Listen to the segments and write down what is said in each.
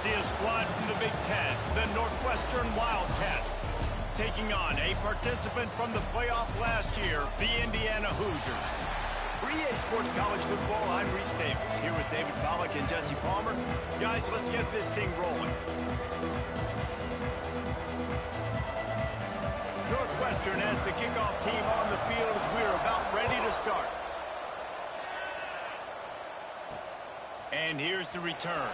see a squad from the Big Ten, the Northwestern Wildcats, taking on a participant from the playoff last year, the Indiana Hoosiers. For EA Sports College Football, I'm Reese Davis, here with David Pollack and Jesse Palmer. Guys, let's get this thing rolling. Northwestern has the kickoff team on the field as we are about ready to start. And here's the return.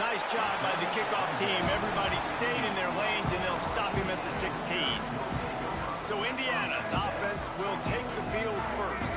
Nice job by the kickoff team. Everybody stayed in their lanes, and they'll stop him at the 16. So Indiana's offense will take the field first.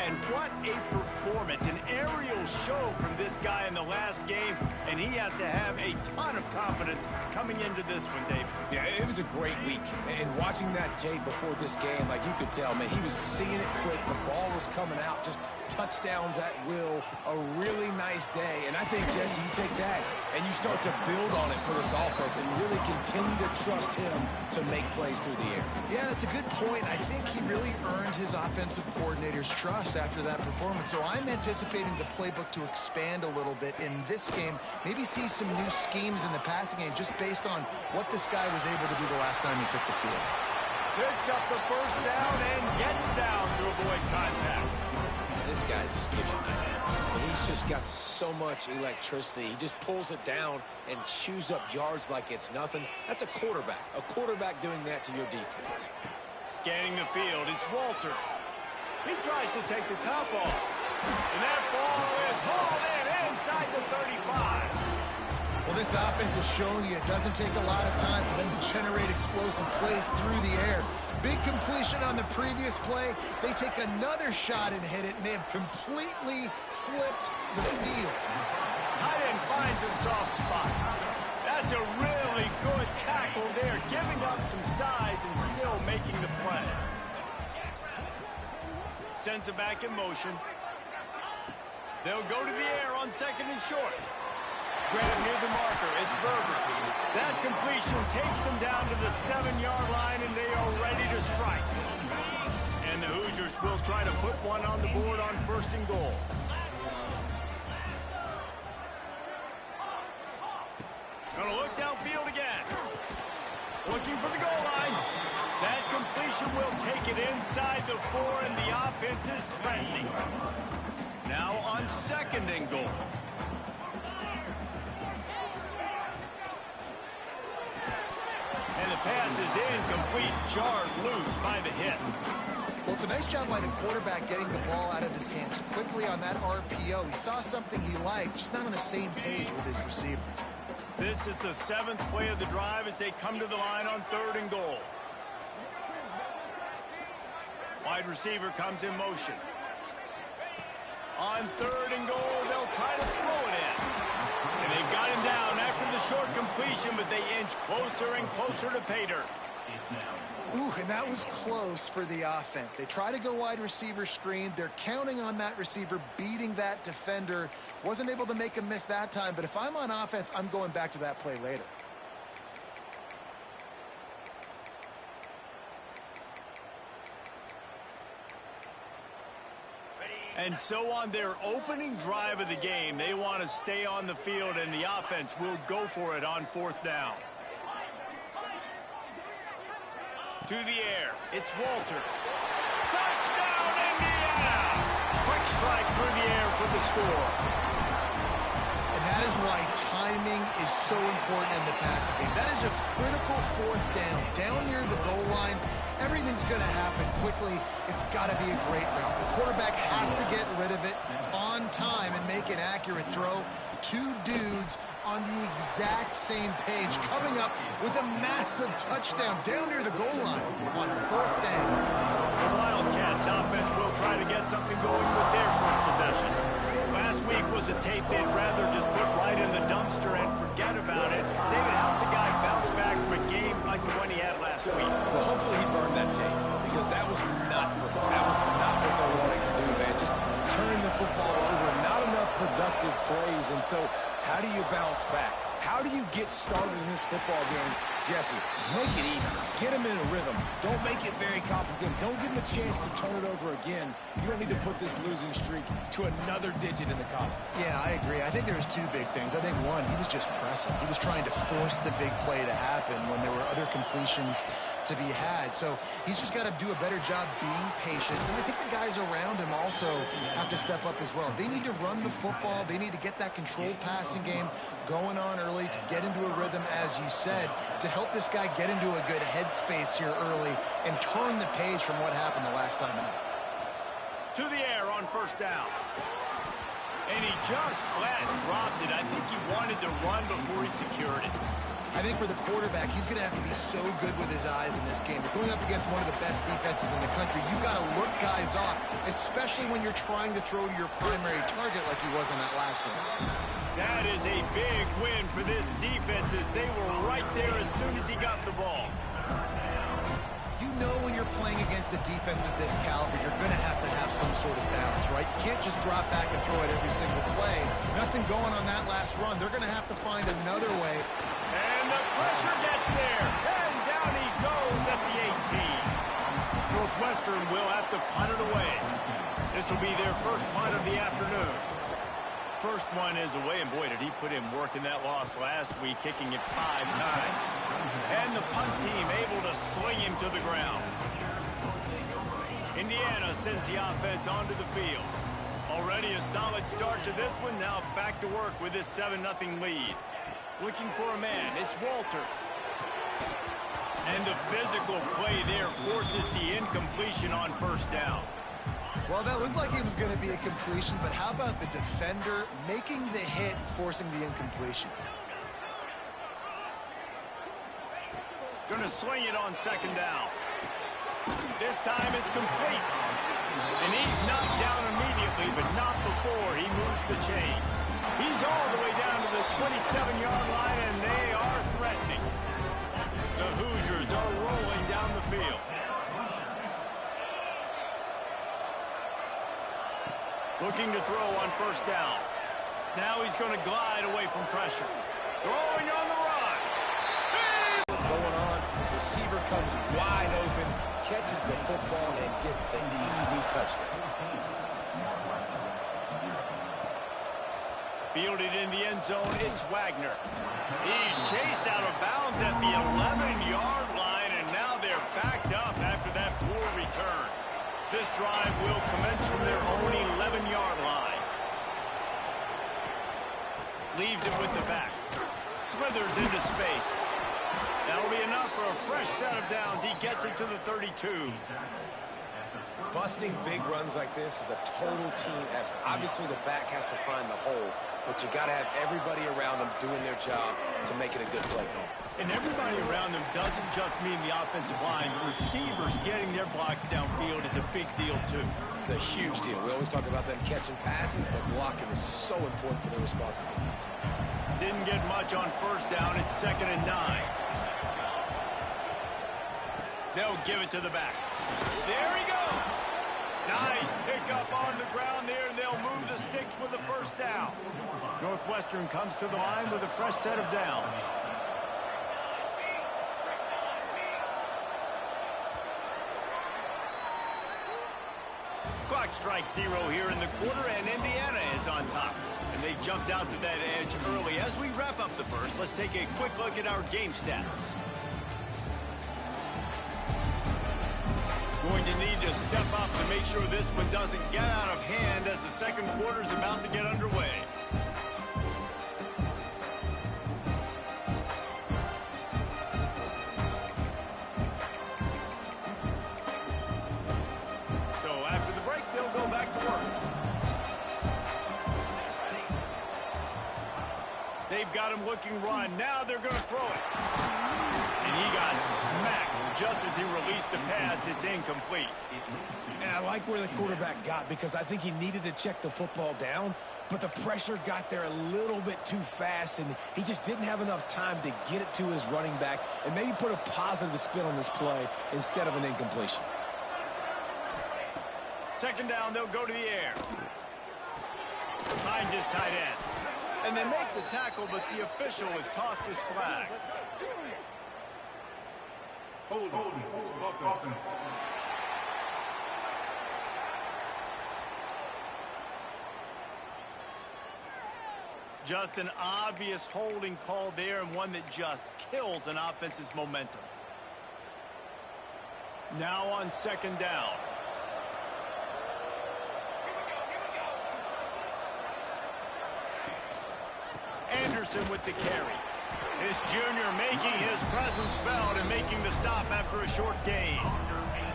And what a performance, an aerial show from this guy in the last game, and he has to have a ton of confidence coming into this one, Dave. Yeah, it was a great week. And watching that tape before this game, like you could tell, man, he was seeing it quick. The ball was coming out, just touchdowns at will. A really nice day. And I think, Jesse, you take that and you start to build on it for this offense and really continue to trust him to make plays through the air. Yeah, that's a good point. I think he really earned his offensive coordinator's trust after that performance. So I'm anticipating the playbook to expand a little bit in this game. Maybe see some new schemes in the passing game just based on what this guy was able to do the last time he took the field. Picks up the first down and gets down to avoid contact. This guy just gives you nightmares. He's just got so much electricity. He just pulls it down and chews up yards like it's nothing. That's a quarterback. A quarterback doing that to your defense. Scanning the field, it's Walters. He tries to take the top off. And that ball is hauled in inside the 35. Well, this offense has shown you it doesn't take a lot of time for them to generate explosive plays through the air. Big completion on the previous play. They take another shot and hit it, and they have completely flipped the field. Tight end finds a soft spot. That's a really good tackle there, giving up some size and still making the play. Sends it back in motion. They'll go to the air on second and short. Grab near the marker, it's Berger. That completion takes them down to the 7-yard line, and they are ready to strike. And the Hoosiers will try to put one on the board on first and goal. Gonna look downfield again. Looking for the goal line. That completion will take it inside the 4, and the offense is threatening. Now on second and goal. And the pass is incomplete, jarred loose by the hit. Well, it's a nice job by the quarterback getting the ball out of his hands quickly on that RPO. He saw something he liked, just not on the same page with his receiver. This is the 7th play of the drive as they come to the line on third and goal. Wide receiver comes in motion. On third and goal, they'll try to throw it in. And they've got him down after the short completion, but they inch closer and closer to pay dirt. Ooh, and that was close for the offense. They try to go wide receiver screen. They're counting on that receiver beating that defender. Wasn't able to make him miss that time, but if I'm on offense, I'm going back to that play later. And so on their opening drive of the game, they want to stay on the field, and the offense will go for it on fourth down. To the air, it's Walters. Touchdown, Indiana! Quick strike through the air for the score. And that is why timing is so important in the passing game. That is a critical fourth down. Down near the goal line, everything's going to happen quickly. It's got to be a great route. The quarterback has to get rid of it on time and make an accurate throw. Two dudes on the exact same page, coming up with a massive touchdown down near the goal line on fourth down. The Wildcats offense will try to get something going with their first possession. Last week was a tape they'd rather just put right in the dumpster and forget about it. David, how's the guy bounce back from a game like the one he had last week? Well, hopefully he burned that tape because that was not pretty. That was not what they're wanting to do, man. Just turning the football over, not enough productive plays. And so how do you bounce back? How do you get started in this football game Jesse, make it easy. Get him in a rhythm. Don't make it very complicated. Don't give him a chance to turn it over again. You don't need to put this losing streak to another digit in the column. Yeah, I agree. I think there was two big things. I think, one, he was just pressing. He was trying to force the big play to happen when there were other completions to be had. So he's just got to do a better job being patient. And I think the guys around him also have to step up as well. They need to run the football. They need to get that controlled passing game going on early to get into a rhythm, as you said, to help this guy get into a good headspace here early and turn the page from what happened the last time out. To the air on first down. And he just flat dropped it. I think he wanted to run before he secured it. I think for the quarterback, he's going to have to be so good with his eyes in this game. You're going up against one of the best defenses in the country. You've got to look guys off, especially when you're trying to throw to your primary target like he was in that last one. That is a big win for this defense as they were right there as soon as he got the ball. You know when you're playing against a defense of this caliber, you're going to have some sort of balance, right? You can't just drop back and throw it every single play. Nothing going on that last run. They're going to have to find another way. And the pressure gets there. And down he goes at the 18. Northwestern will have to punt it away. This will be their first punt of the afternoon. First one is away, and boy, did he put in work in that loss last week, kicking it 5 times. And the punt team able to sling him to the ground. Indiana sends the offense onto the field. Already a solid start to this one. Now back to work with this 7-0 lead. Looking for a man. It's Walters. And the physical play there forces the incompletion on first down. Well, that looked like it was going to be a completion, but how about the defender making the hit, forcing the incompletion? Going to swing it on second down. This time it's complete. And he's knocked down immediately, but not before he moves the chain. He's all the way down to the 27-yard line, and they are threatening. The Hoosiers are rolling down the field. Looking to throw on first down. Now he's going to glide away from pressure. Throwing on the run. What's going on? Receiver comes wide open, catches the football, and gets the easy touchdown. Fielded in the end zone, it's Wagner. He's chased out of bounds at the 11-yard line, and now they're backed up after that poor return. This drive will commence from their own 11-yard line. Leaves it with the back. Slithers into space. That'll be enough for a fresh set of downs. He gets it to the 32. Busting big runs like this is a total team effort. Obviously, the back has to find the hole, but you got to have everybody around them doing their job to make it a good play call. And everybody around them doesn't just mean the offensive line. The receivers getting their blocks downfield is a big deal, too. It's a huge deal. We always talk about them catching passes, but blocking is so important for their responsibilities. Didn't get much on first down. It's 2nd and 9. They'll give it to the back. There he goes. Nice pickup on the ground there. They'll move the sticks with the first down. Northwestern comes to the line with a fresh set of downs. Clock strikes 0 here in the quarter, and Indiana is on top. And they jumped out to that edge early. As we wrap up the first, let's take a quick look at our game stats. Going to need to step up to make sure this one doesn't get out of hand as the second quarter is about to get underway. So after the break, they'll go back to work. They've got him looking run. Now they're going to throw it. And he got smacked just as he released the pass. It's incomplete. And I like where the quarterback got because I think he needed to check the football down, but the pressure got there a little bit too fast, and he just didn't have enough time to get it to his running back and maybe put a positive spin on this play instead of an incompletion. Second down, they'll go to the air. Finds his tight end. And they make the tackle, but the official has tossed his flag. Offense. Just an obvious holding call there, and one that just kills an offense's momentum. Now on second down. Anderson with the carry. This junior making his presence felt and making the stop after a short gain.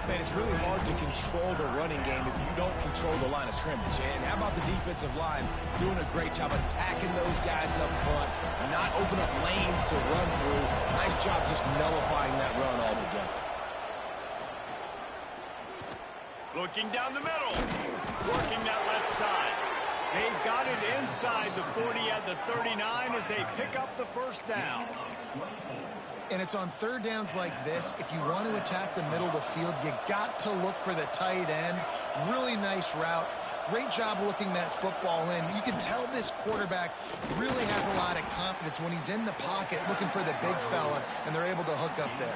Man, it's really hard to control the running game if you don't control the line of scrimmage. And how about the defensive line doing a great job attacking those guys up front, not open up lanes to run through. Nice job just nullifying that run altogether. Looking down the middle, working that left side. They've got it inside the 40 at the 39 as they pick up the first down. And it's on third downs like this. If you want to attack the middle of the field, you got to look for the tight end. Really nice route. Great job looking that football in. You can tell this quarterback really has a lot of confidence when he's in the pocket looking for the big fella, and they're able to hook up there.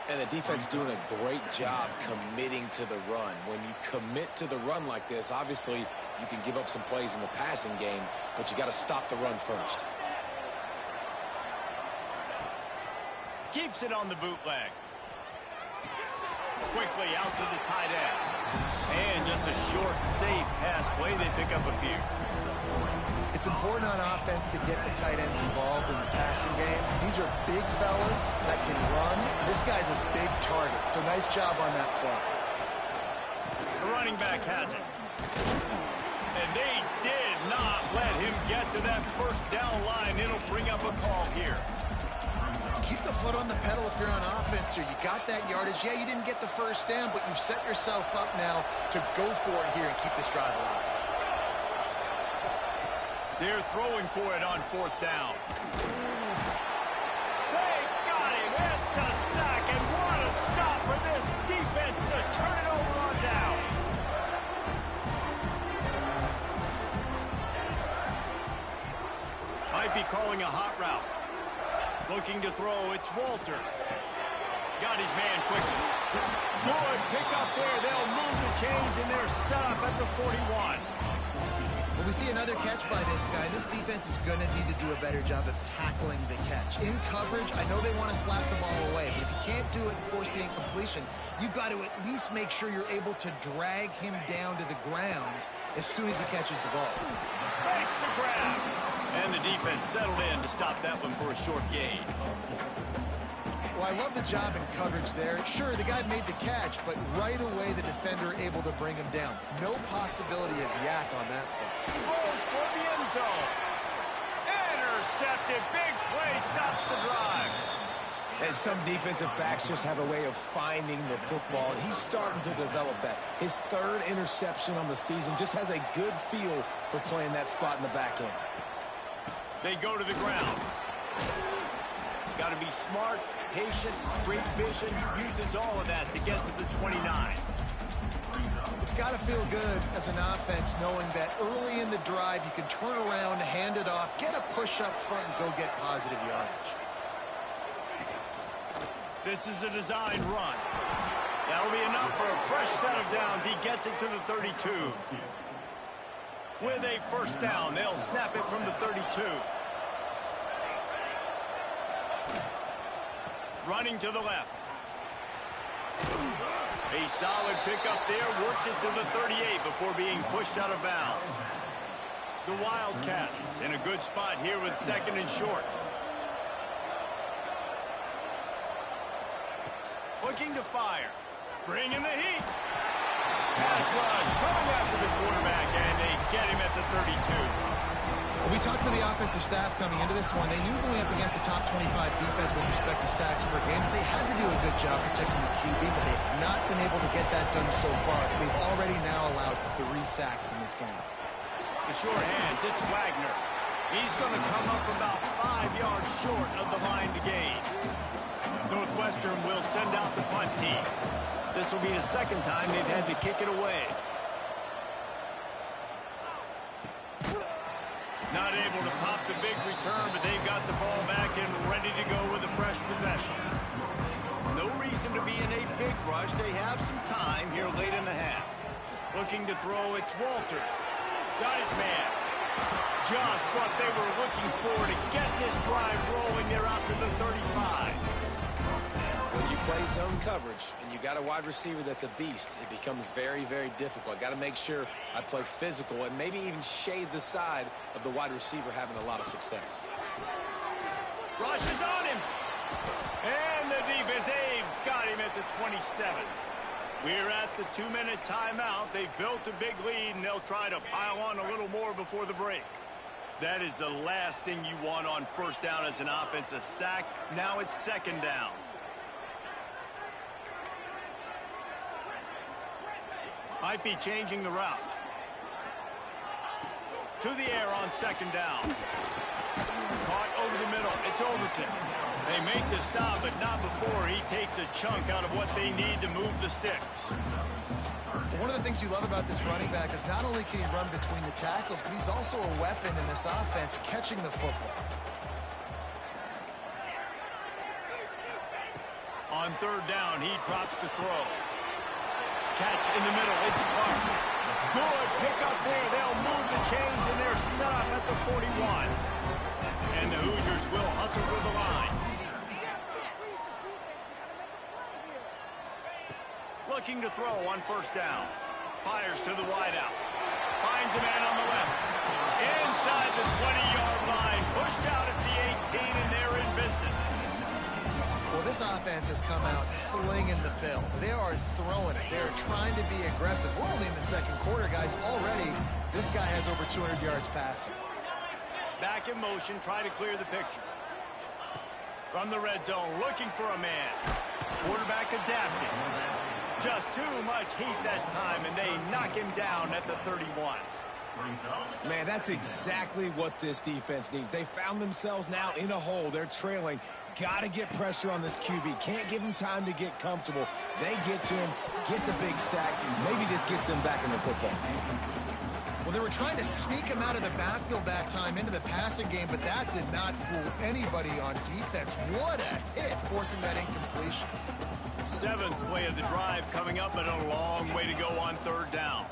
And the defense doing a great job committing to the run. When you commit to the run like this, obviously you can give up some plays in the passing game, but you got to stop the run first. Keeps it on the bootleg. Quickly out to the tight end. And just a short, safe pass play. They pick up a few. It's important on offense to get the tight ends involved in the passing game. These are big fellas that can run. This guy's a big target, so nice job on that play. The running back has it. And they did not let him get to that first down line. It'll bring up a call here. Keep the foot on the pedal if you're on offense here. You got that yardage. Yeah, you didn't get the first down, but you've set yourself up now to go for it here and keep this drive alive. They're throwing for it on fourth down. They got him. It's a sack, and what a stop for this defense to turn it over on down. Might be calling a hot route. Looking to throw, it's Walter. Got his man quickly. Good pick up there. They'll move the chains, and they're set up at the 41. Well, we see another catch by this guy. This defense is going to need to do a better job of tackling the catch. In coverage, I know they want to slap the ball away, but if you can't do it and force the incompletion, you've got to at least make sure you're able to drag him down to the ground as soon as he catches the ball. Makes the grab. And the defense settled in to stop that one for a short gain. Well, I love the job in coverage there. Sure, the guy made the catch, but right away the defender able to bring him down. No possibility of yak on that play. Goes for the end zone. Intercepted. Big play stops the drive. And some defensive backs just have a way of finding the football, and he's starting to develop that. His third interception on the season, just has a good feel for playing that spot in the back end. They go to the ground. Got to be smart, patient, great vision. Uses all of that to get to the 29. It's got to feel good as an offense knowing that early in the drive you can turn around, hand it off, get a push up front, and go get positive yardage. This is a designed run. That'll be enough for a fresh set of downs. He gets it to the 32. With a first down, they'll snap it from the 32. Running to the left. A solid pickup there, works it to the 38 before being pushed out of bounds. The Wildcats in a good spot here with second and short. Looking to fire. Bringing the heat. Pass rush coming after the quarterback, and they get him at the 32. Well, we talked to the offensive staff coming into this one. They knew going up against the top 25 defense with respect to sacks per game. They had to do a good job protecting the QB, but they have not been able to get that done so far. They've already now allowed 3 sacks in this game. The short hands, it's Wagner. He's going to come up about 5 yards short of the line to gain. Northwestern will send out the punt team. This will be the second time they've had to kick it away. Not able to pop the big return, but they've got the ball back and ready to go with a fresh possession. No reason to be in a big rush. They have some time here late in the half. Looking to throw, it's Walters. Got his man. Just what they were looking for to get this drive rolling there out to the 35. When you play zone coverage and you got a wide receiver that's a beast, it becomes very, very difficult. Got to make sure I play physical and maybe even shade the side of the wide receiver having a lot of success. Rush is on him. And the defense, they've got him at the 27. We're at the 2-minute timeout. They've built a big lead, and they'll try to pile on a little more before the break. That is the last thing you want on first down as an offense, a sack. Now it's second down. Might be changing the route. To the air on second down. Caught over the middle. It's Overton. They make the stop, but not before he takes a chunk out of what they need to move the sticks. One of the things you love about this running back is not only can he run between the tackles, but he's also a weapon in this offense catching the football. On third down, he drops to throw. Catch in the middle. It's Clark. Good pickup there. They'll move the chains, and they're set up at the 41. And the Hoosiers will hustle to the line. Looking to throw on first down. Fires to the wideout. Finds a man on the left. Inside the 20-yard line. Pushed out at the 18, and they're in business. Well, this offense has come out slinging the bill. They are throwing it. They're trying to be aggressive. We're only in the second quarter, guys. Already, this guy has over 200 yards passing. Back in motion, try to clear the picture. From the red zone, looking for a man. Quarterback adapting. Just too much heat that time, and they knock him down at the 31. Man, that's exactly what this defense needs. They found themselves now in a hole. They're trailing. Got to get pressure on this QB. Can't give him time to get comfortable. They get to him, get the big sack. Maybe this gets them back in the football. Well, they were trying to sneak him out of the backfield that time into the passing game, but that did not fool anybody on defense. What a hit, forcing that incompletion. Seventh play of the drive coming up, but a long way to go on third down.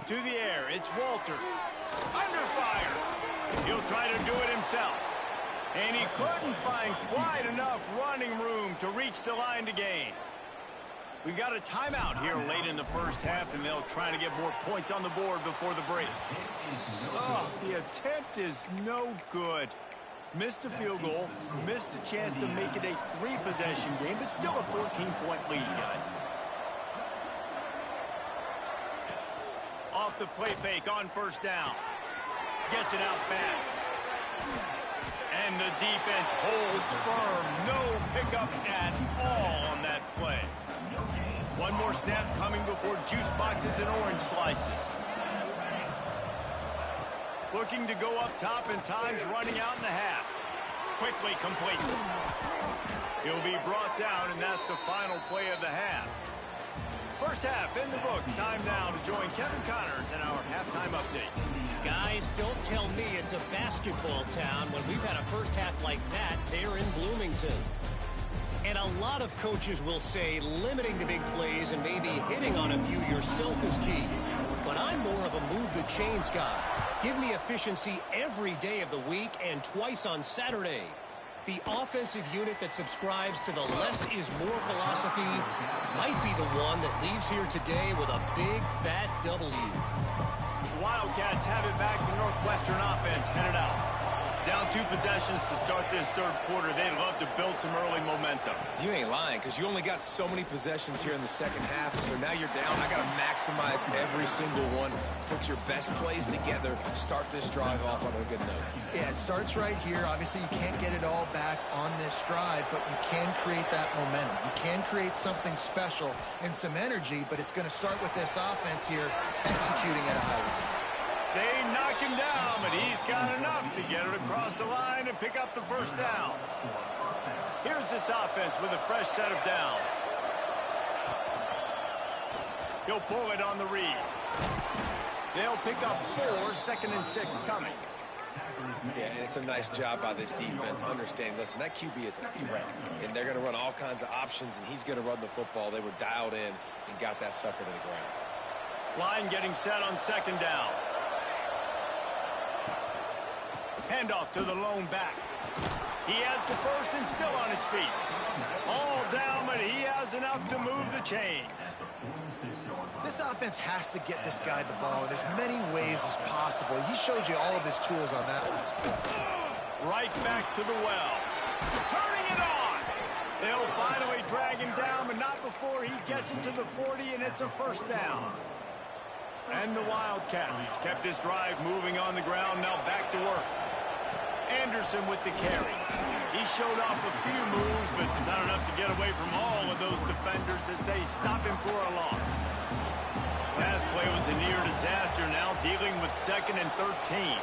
To the air, it's Walters. Under fire. He'll try to do it himself. And he couldn't find quite enough running room to reach the line to gain. We've got a timeout here late in the first half, and they'll try to get more points on the board before the break. Oh, the attempt is no good. Missed the field goal, missed the chance to make it a 3-possession game, but still a 14-point lead, guys. Off the play fake on first down. Gets it out fast. And the defense holds firm. No pickup at all on that play. One more snap coming before juice boxes and orange slices. Looking to go up top, and time's running out in the half. Quickly complete. He'll be brought down, and that's the final play of the half. First half in the books. Time now to join Kevin Connors in our halftime update. Guys, don't tell me it's a basketball town when we've had a first half like that there in Bloomington. And a lot of coaches will say limiting the big plays and maybe hitting on a few yourself is key. But I'm more of a move the chains guy. Give me efficiency every day of the week and twice on Saturday. The offensive unit that subscribes to the less is more philosophy might be the one that leaves here today with a big fat W. Wildcats have it back. The Northwestern offense headed out. Down 2 possessions to start this third quarter. They'd love to build some early momentum. You ain't lying, because you only got so many possessions here in the second half, so now you're down. I got to maximize every single one. Put your best plays together. Start this drive off on a good note. Yeah, it starts right here. Obviously, you can't get it all back on this drive, but you can create that momentum. You can create something special and some energy, but it's going to start with this offense here executing at a high level. They knock him down, but he's got enough to get it across the line and pick up the first down. Here's this offense with a fresh set of downs. He'll pull it on the read. They'll pick up 4, 2nd and 6 coming. Yeah, and it's a nice job by this defense understanding, listen, that QB is a threat, and they're going to run all kinds of options, and he's going to run the football. They were dialed in and got that sucker to the ground. Line getting set on second down. Handoff to the lone back. He has the first and still on his feet. All down, but he has enough to move the chains. This offense has to get this guy the ball in as many ways as possible. He showed you all of his tools on that last play. Right back to the well. Turning it on. They'll finally drag him down, but not before he gets it to the 40, and it's a first down. And the Wildcats kept this drive moving on the ground, now back to work. Anderson with the carry. He showed off a few moves, but not enough to get away from all of those defenders as they stop him for a loss. Last play was a near disaster, now dealing with 2nd and 13.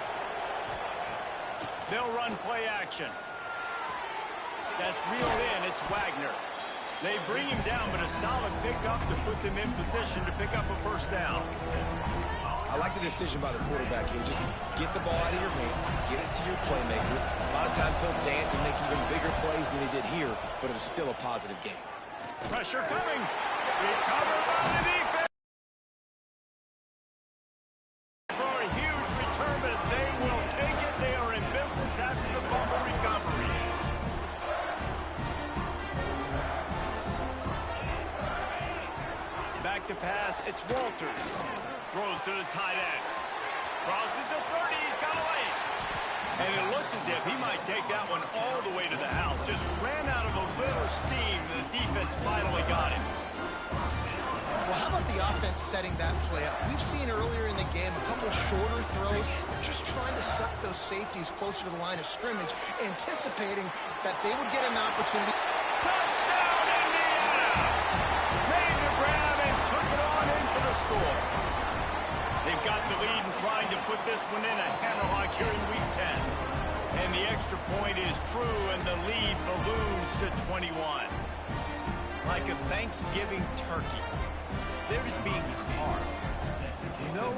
They'll run play action. That's reeled in, it's Wagner. They bring him down, but a solid pickup to put them in position to pick up a first down. I like the decision by the quarterback here. Just get the ball out of your hands, get it to your playmaker. A lot of times he'll dance and make even bigger plays than he did here, but it was still a positive game. Pressure coming. Recovered by the defense. For a huge return, but they will take it. They are in business after the fumble recovery. Back to pass, it's Walters. Throws to the tight end. Crosses the 30, he's got away. And it looked as if he might take that one all the way to the house. Just ran out of a little steam, and the defense finally got him. Well, how about the offense setting that play up? We've seen earlier in the game a couple shorter throws. They're just trying to suck those safeties closer to the line of scrimmage, anticipating that they would get an opportunity. Touchdown, Indiana! Made the grab and took it on in for the score. They've got the lead and trying to put this one in a hammerlock here in Week 10. And the extra point is true, and the lead balloons to 21. Like a Thanksgiving turkey, they're just being carved. No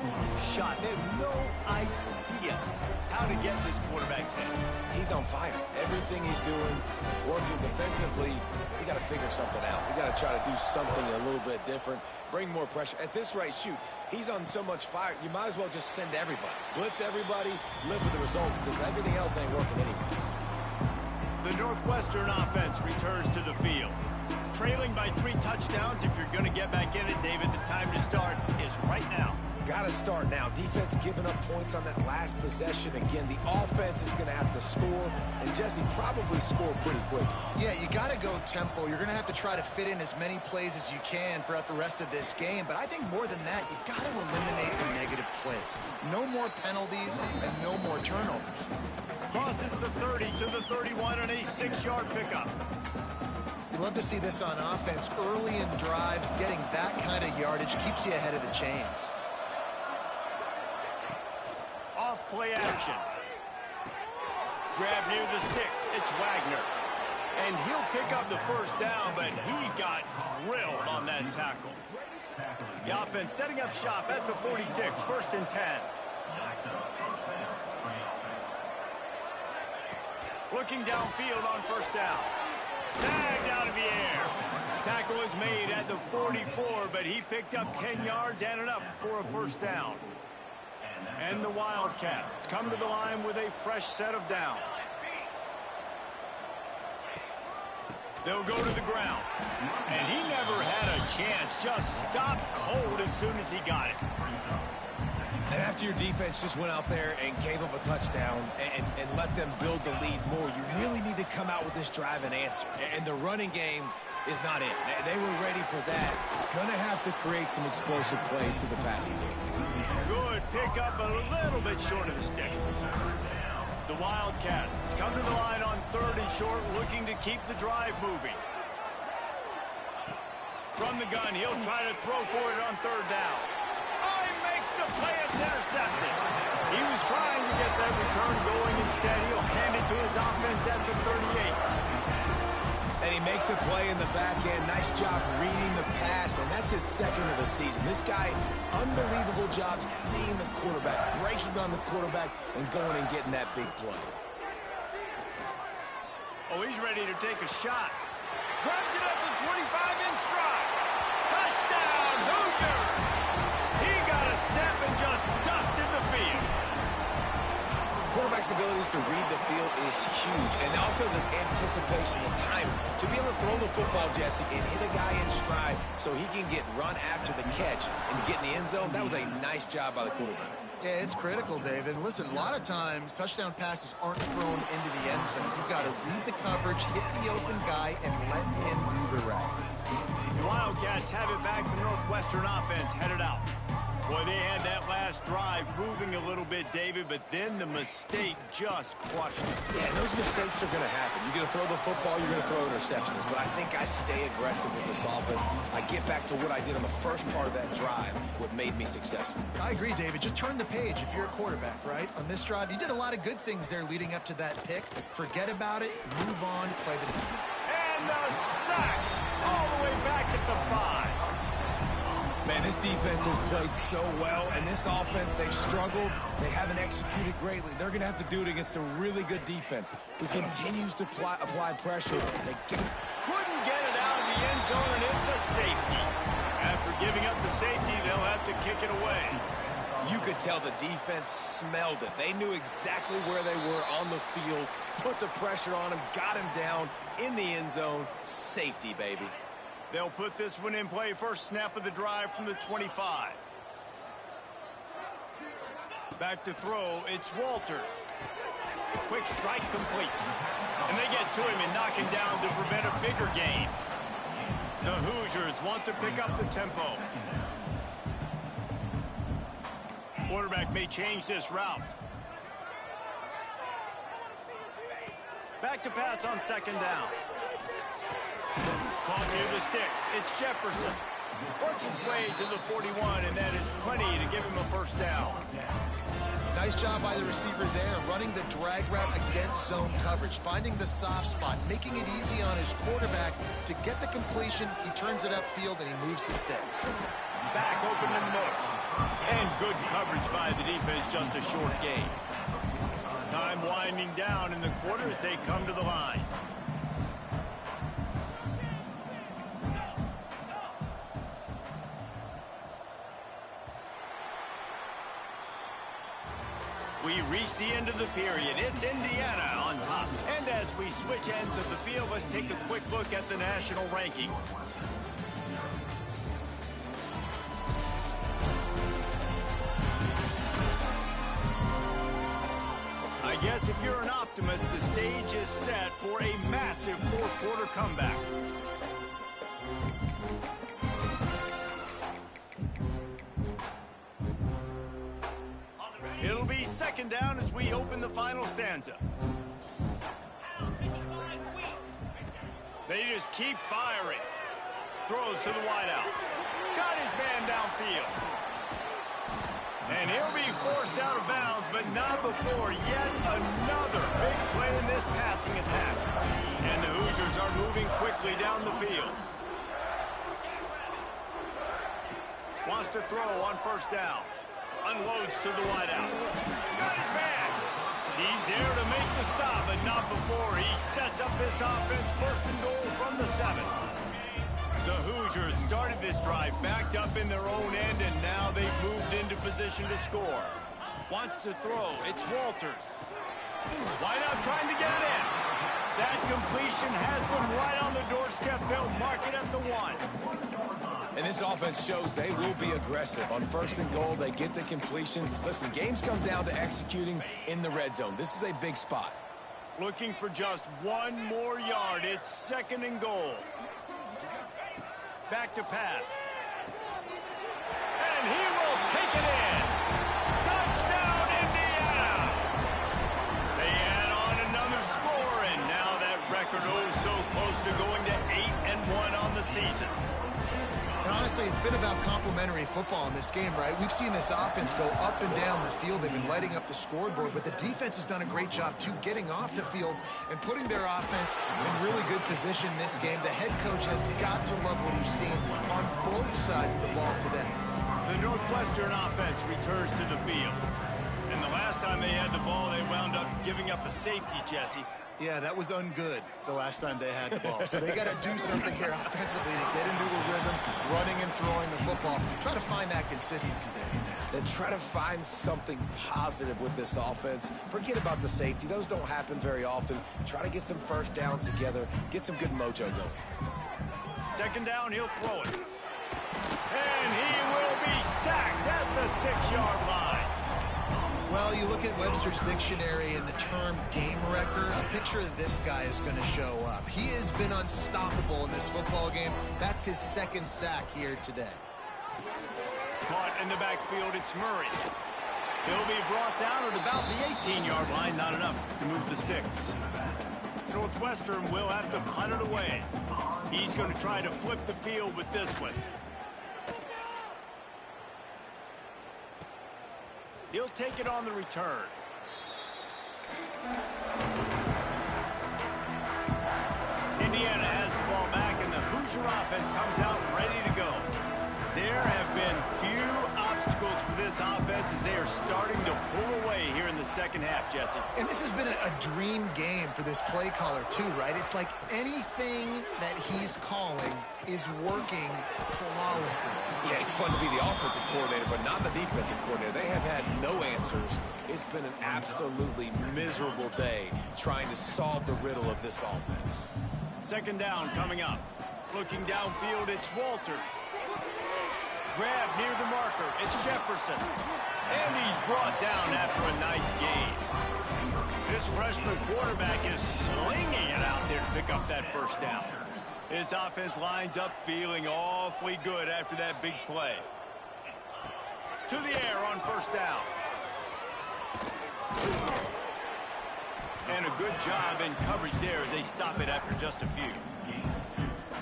shot. They have no idea how to get this quarterback's head. He's on fire. Everything he's doing is working defensively. We got to figure something out. We got to try to do something a little bit different. Bring more pressure. At this rate, shoot, he's on so much fire, you might as well just send everybody. Blitz everybody, live with the results, because everything else ain't working anyways. The Northwestern offense returns to the field. Trailing by 3 touchdowns. If you're going to get back in it, David, the time to start is right now. Got to start now. Defense giving up points on that last possession. Again, the offense is going to have to score, and Jesse probably score pretty quick. Yeah, you got to go tempo. You're going to have to try to fit in as many plays as you can throughout the rest of this game. But I think more than that, you got to eliminate the negative plays. No more penalties and no more turnovers. Crosses the 30 to the 31 and a 6-yard pickup. You love to see this on offense. Early in drives, getting that kind of yardage keeps you ahead of the chains. Off play action. Grab near the sticks. It's Wagner. And he'll pick up the first down, but he got drilled on that tackle. The offense setting up shop at the 46, 1st and 10. Looking downfield on first down. Tagged out of the air. Tackle is made at the 44, but he picked up 10 yards and enough for a first down. And the Wildcats come to the line with a fresh set of downs. They'll go to the ground. And he never had a chance. Just stopped cold as soon as he got it. And after your defense just went out there and gave up a touchdown and let them build the lead more, you really need to come out with this drive and answer. And the running game is not it. They were ready for that. Gonna have to create some explosive plays to the passing game. Good pick up, a little bit short of the sticks. The Wildcats come to the line on 3rd and short, looking to keep the drive moving. From the gun, he'll try to throw for it on 3rd down. Oh, he makes the play. It's intercepted. He was trying to get that return going. Instead, he'll hand it to his offense at the 38. And he makes a play in the back end. Nice job reading the pass, and that's his second of the season. This guy, unbelievable job seeing the quarterback, breaking on the quarterback, and going and getting that big play. Oh, he's ready to take a shot. Grabs it at the 25-inch stride. Touchdown, Hoosiers! He got a step and just dusted the field. Quarterback's abilities to read the field is huge, and also the anticipation, the time to be able to throw the football, Jesse, and hit a guy in stride so he can get run after the catch and get in the end zone. That was a nice job by the quarterback. Yeah, it's critical, David. Listen, a lot of times touchdown passes aren't thrown into the end zone. You've got to read the coverage, hit the open guy, and let him do the rest. The Wildcats have it back. The Northwestern offense headed out. Boy, they had that last drive moving a little bit, David, but then the mistake just crushed it. Yeah, and those mistakes are going to happen. You're going to throw the football, you're going to throw interceptions, but I think I stay aggressive with this offense. I get back to what I did on the first part of that drive, what made me successful. I agree, David. Just turn the page if you're a quarterback, right? On this drive, you did a lot of good things there leading up to that pick. Forget about it, move on, play the game. And the sack all the way back at the 5. Man, this defense has played so well, and this offense, they've struggled. They haven't executed greatly. They're going to have to do it against a really good defense who continues to apply pressure. Couldn't get it out of the end zone, and it's a safety. After giving up the safety, they'll have to kick it away. You could tell the defense smelled it. They knew exactly where they were on the field, put the pressure on him, got him down in the end zone. Safety, baby. They'll put this one in play. First snap of the drive from the 25. Back to throw, it's Walters. Quick strike complete. And they get to him and knock him down to prevent a bigger gain. The Hoosiers want to pick up the tempo. Quarterback may change this route. Back to pass on second down. Caught near the sticks. It's Jefferson. Works his way to the 41, and that is plenty to give him a first down. Nice job by the receiver there, running the drag route against zone coverage, finding the soft spot, making it easy on his quarterback to get the completion. He turns it upfield, and he moves the sticks. Back open in the middle. And good coverage by the defense, just a short gain. Time winding down in the quarter as they come to the line. We reach the end of the period. It's Indiana on top. And as we switch ends of the field, let's take a quick look at the national rankings. I guess if you're an optimist, the stage is set for a massive fourth-quarter comeback. It'll be second down as we open the final stanza. They just keep firing. Throws to the wideout. Got his man downfield. And he'll be forced out of bounds, but not before yet another big play in this passing attack. And the Hoosiers are moving quickly down the field. Wants to throw on first down. Unloads to the wideout. Got his man. He's there to make the stop, but not before he sets up this offense. First and goal from the 7. The Hoosiers started this drive backed up in their own end, and now they've moved into position to score. Wants to throw. It's Walters. Wideout trying to get it in. That completion has them right on the doorstep. They'll mark it at the 1. And this offense shows they will be aggressive. On first and goal, they get the completion. Listen, games come down to executing in the red zone. This is a big spot. Looking for just one more yard. It's second and goal. Back to pass. And he will take it in. Touchdown, Indiana! They add on another score, and now that record oh so close to going to 8-1 on the season. And honestly, honestly, it's been about complementary football in this game, right? We've seen this offense go up and down the field. They've been lighting up the scoreboard, but the defense has done a great job, too, getting off the field and putting their offense in really good position in this game. The head coach has got to love what he's seen on both sides of the ball today. The Northwestern offense returns to the field. And the last time they had the ball, they wound up giving up a safety, Jesse. Yeah, that was ungood the last time they had the ball. So they got to do something here offensively to get into a rhythm, running and throwing the football. Try to find that consistency there. And try to find something positive with this offense. Forget about the safety. Those don't happen very often. Try to get some first downs together. Get some good mojo going. Second down, he'll throw it. And he will be sacked at the 6-yard line. Well, you look at Webster's dictionary and the term game wrecker, a picture of this guy is going to show up. He has been unstoppable in this football game. That's his second sack here today. Caught in the backfield, it's Murray. He'll be brought down at about the 18-yard line, not enough to move the sticks. Northwestern will have to punt it away. He's going to try to flip the field with this one. He'll take it on the return. Indiana has the ball back, and the Hoosier offense comes out ready to go. There have been few obstacles for this offense as they are starting to pull away here in the second half, Jesse. And this has been a dream game for this play caller, too, right? It's like anything that he's calling is working flawlessly. Yeah, it's fun to be the offensive coordinator, but not the defensive coordinator. They have had no answers. It's been an absolutely miserable day trying to solve the riddle of this offense. Second down coming up. Looking downfield, it's Walters. Grab near the marker, it's Jefferson. And he's brought down after a nice gain. This freshman quarterback is slinging it out there to pick up that first down. His offense lines up feeling awfully good after that big play. To the air on first down. And a good job in coverage there as they stop it after just a few.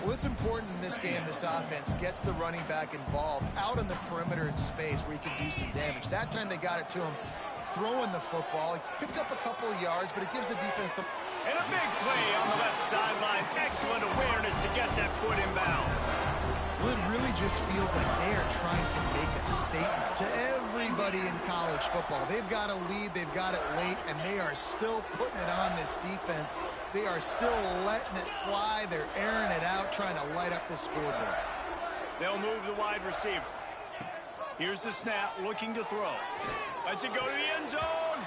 Well, it's important in this game this offense gets the running back involved out on the perimeter in space where he can do some damage. That time they got it to him throwing the football. He picked up a couple of yards, but it gives the defense some... And a big play on the left sideline. Excellent awareness to get that foot inbounds. Well, it really just feels like they are trying to make a statement to everybody in college football. They've got a lead, they've got it late, and they are still putting it on this defense. They are still letting it fly. They're airing it out, trying to light up the scoreboard. They'll move the wide receiver. Here's the snap, looking to throw. Lets it go to the end zone.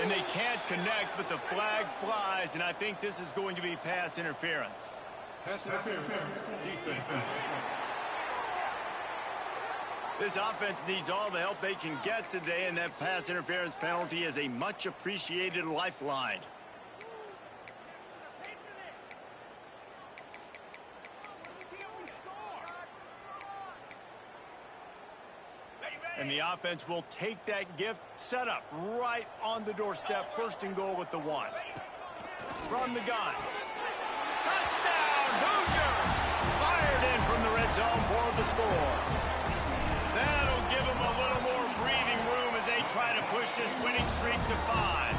And they can't connect, but the flag flies, and I think this is going to be pass interference. Pass interference. Defense. This offense needs all the help they can get today, and that pass interference penalty is a much-appreciated lifeline. And the offense will take that gift, set up right on the doorstep, first and goal with the 1. From the gun. Touchdown, Hoosiers! Fired in from the red zone for the score. That'll give them a little more breathing room as they try to push this winning streak to 5.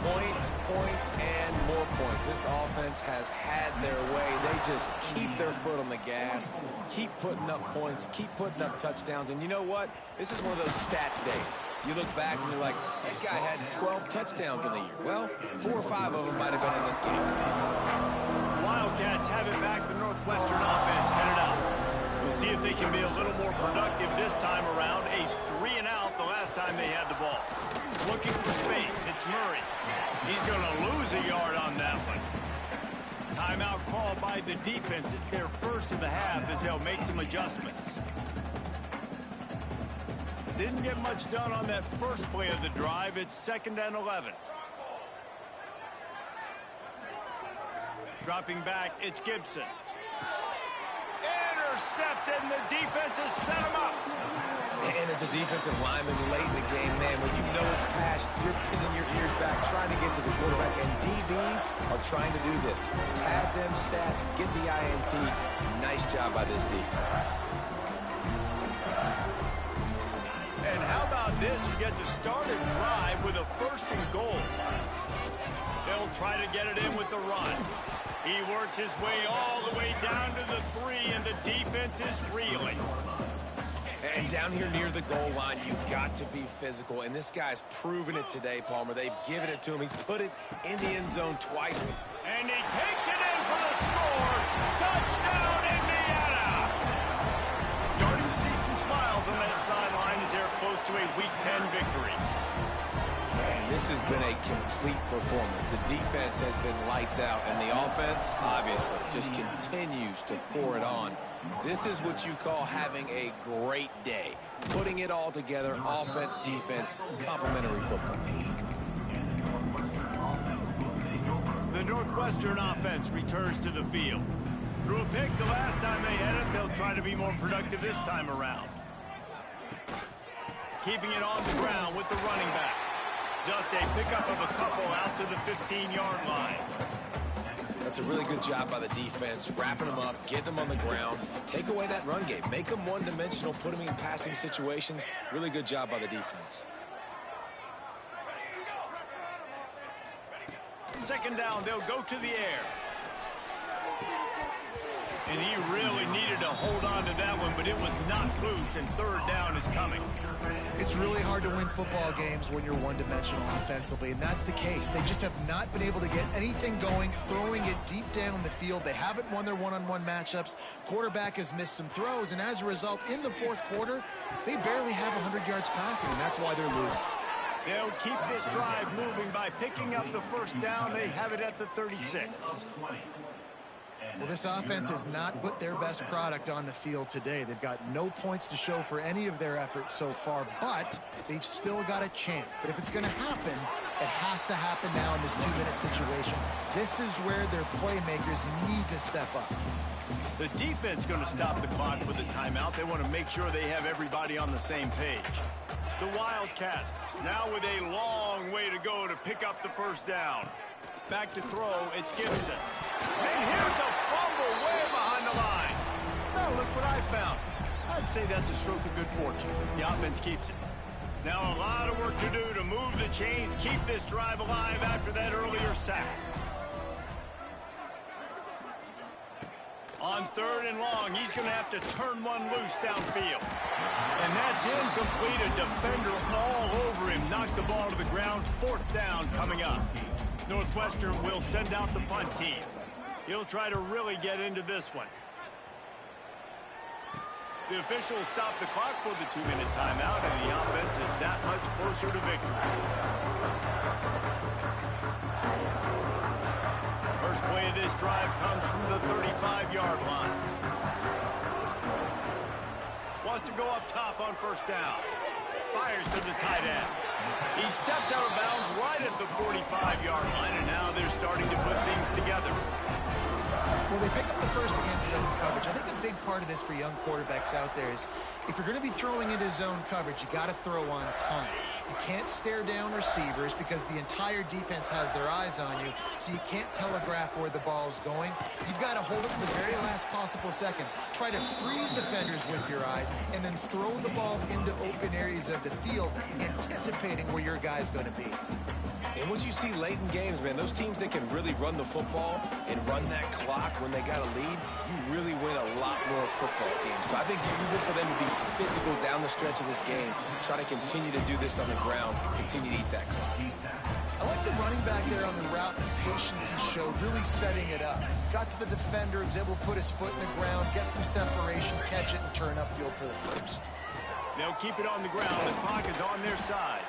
Points, points, and more points. This offense has had their way. They just keep their foot on the gas, keep putting up points, keep putting up touchdowns. And you know what? This is one of those stats days. You look back and you're like, that guy had 12 touchdowns in the year. Well, 4 or 5 of them might have been in this game. Wildcats have it back. The Northwestern offense headed out. We'll see if they can be a little more productive this time around. A 3-and-out the last time they had the ball. Looking for space. It's Murray. He's going to lose a yard on that one. Timeout called by the defense. It's their first of the half as they'll make some adjustments. Didn't get much done on that first play of the drive. It's 2nd and 11. Dropping back, it's Gibson. Intercepted, and the defense has set him up. And as a defensive lineman late in the game, man, when you know it's pass, you're pinning your ears back, trying to get to the quarterback, and DBs are trying to do this. Pad them stats, get the INT. Nice job by this D. And how about this? You get to start a drive with a 1st and goal. They'll try to get it in with the run. He works his way all the way down to the 3, and the defense is reeling. And down here near the goal line, you've got to be physical. And this guy's proven it today, Palmer. They've given it to him. He's put it in the end zone twice. And he takes it in for the score. Touchdown, Indiana! Starting to see some smiles on that sideline as they're close to a Week 10 victory. Man, this has been a complete performance. The defense has been lights out, and the offense, obviously, just continues to pour it on. This is what you call having a great day. Putting it all together, offense, defense, complementary football. The Northwestern offense returns to the field. Threw a pick the last time they had it. They'll try to be more productive this time around. Keeping it on the ground with the running back. Just a pickup of a couple out to the 15-yard line. That's a really good job by the defense, wrapping them up, getting them on the ground, take away that run game, make them one-dimensional, put them in passing situations. Really good job by the defense. 2nd down, they'll go to the air. And he really needed to hold on to that one, but it was not loose, and 3rd down is coming. It's really hard to win football games when you're one-dimensional offensively, and that's the case. They just have not been able to get anything going, throwing it deep down the field. They haven't won their one-on-one matchups. Quarterback has missed some throws, and as a result, in the 4th quarter, they barely have 100 yards passing, and that's why they're losing. They'll keep this drive moving by picking up the 1st down. They have it at the 36. Well, this offense has not put their best product on the field today. They've got no points to show for any of their efforts so far, but they've still got a chance. But if it's going to happen, it has to happen now in this 2-minute situation. This is where their playmakers need to step up. The defense going to stop the clock with a timeout. They want to make sure they have everybody on the same page. The Wildcats now with a long way to go to pick up the 1st down. Back to throw, it's Gibson. And here's a fumble way behind the line. Now look what I found. I'd say that's a stroke of good fortune. The offense keeps it. Now a lot of work to do to move the chains, keep this drive alive after that earlier sack. On 3rd and long, he's going to have to turn one loose downfield. And that's incomplete. A defender all over him. Knocked the ball to the ground. 4th down coming up. Northwestern will send out the punt team. He'll try to really get into this one. The officials stop the clock for the 2-minute timeout, and the offense is that much closer to victory. First play of this drive comes from the 35-yard line. Wants to go up top on 1st down. Fires to the tight end. He steps out of bounds right at the 45-yard line, and now they're starting to put things together. Well, they pick up the 1st against zone coverage. I think a big part of this for young quarterbacks out there is if you're going to be throwing into zone coverage, you got to throw on time. You can't stare down receivers because the entire defense has their eyes on you, so you can't telegraph where the ball's going. You've got to hold it to the very last possible second. Try to freeze defenders with your eyes and then throw the ball into open areas of the field, anticipating where your guy's going to be. And what you see late in games, man, those teams that can really run the football and run that clock when they got a lead, you really win a lot more football games. So I think you look for them to be physical down the stretch of this game, try to continue to do this on the ground, continue to eat that clock. I like the running back there on the route, the patience he showed, really setting it up. Got to the defender, was able to put his foot in the ground, get some separation, catch it, and turn upfield for the 1st. They'll keep it on the ground. The clock is on their side.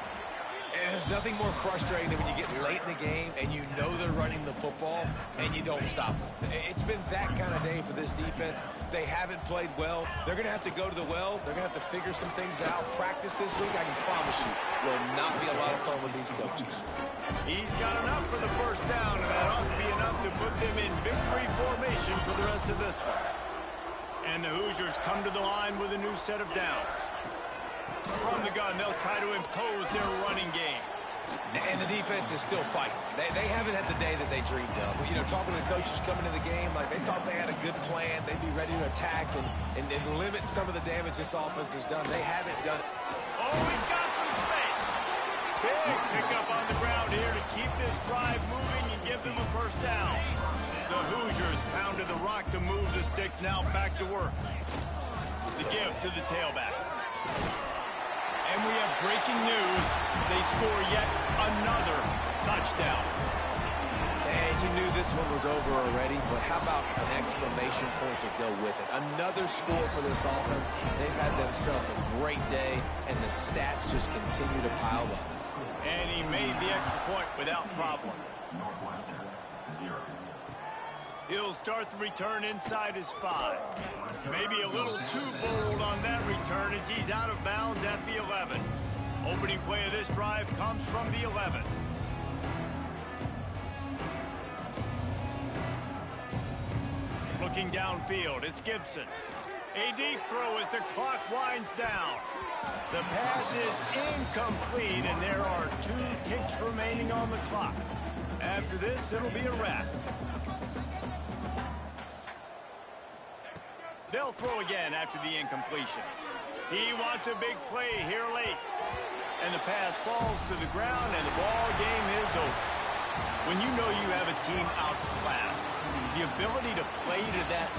And there's nothing more frustrating than when you get late in the game and you know they're running the football and you don't stop them. It's been that kind of day for this defense. They haven't played well. They're going to have to go to the well. They're going to have to figure some things out. Practice this week, I can promise you, will not be a lot of fun with these coaches. He's got enough for the 1st down, and that ought to be enough to put them in victory formation for the rest of this one. And the Hoosiers come to the line with a new set of downs. From the gun, they'll try to impose their running game. And the defense is still fighting. They haven't had the day that they dreamed of. But, you know, talking to the coaches coming into the game, like they thought they had a good plan. They'd be ready to attack and limit some of the damage this offense has done. They haven't done it. Oh, he's got some space. Big pickup on the ground here to keep this drive moving and give them a first down. The Hoosiers pounded the rock to move the sticks, now back to work. The give to the tailback. And we have breaking news. They score yet another touchdown. And you knew this one was over already, but how about an exclamation point to go with it? Another score for this offense. They've had themselves a great day, and the stats just continue to pile up. And he made the extra point without problem. He'll start the return inside his 5. Maybe a little too bold on that return as he's out of bounds at the 11. Opening play of this drive comes from the 11. Looking downfield, it's Gibson. A deep throw as the clock winds down. The pass is incomplete, and there are 2 ticks remaining on the clock. After this, it'll be a wrap. They'll throw again after the incompletion. He wants a big play here late. And the pass falls to the ground, and the ball game is over. When you know you have a team outclassed, the ability to play to that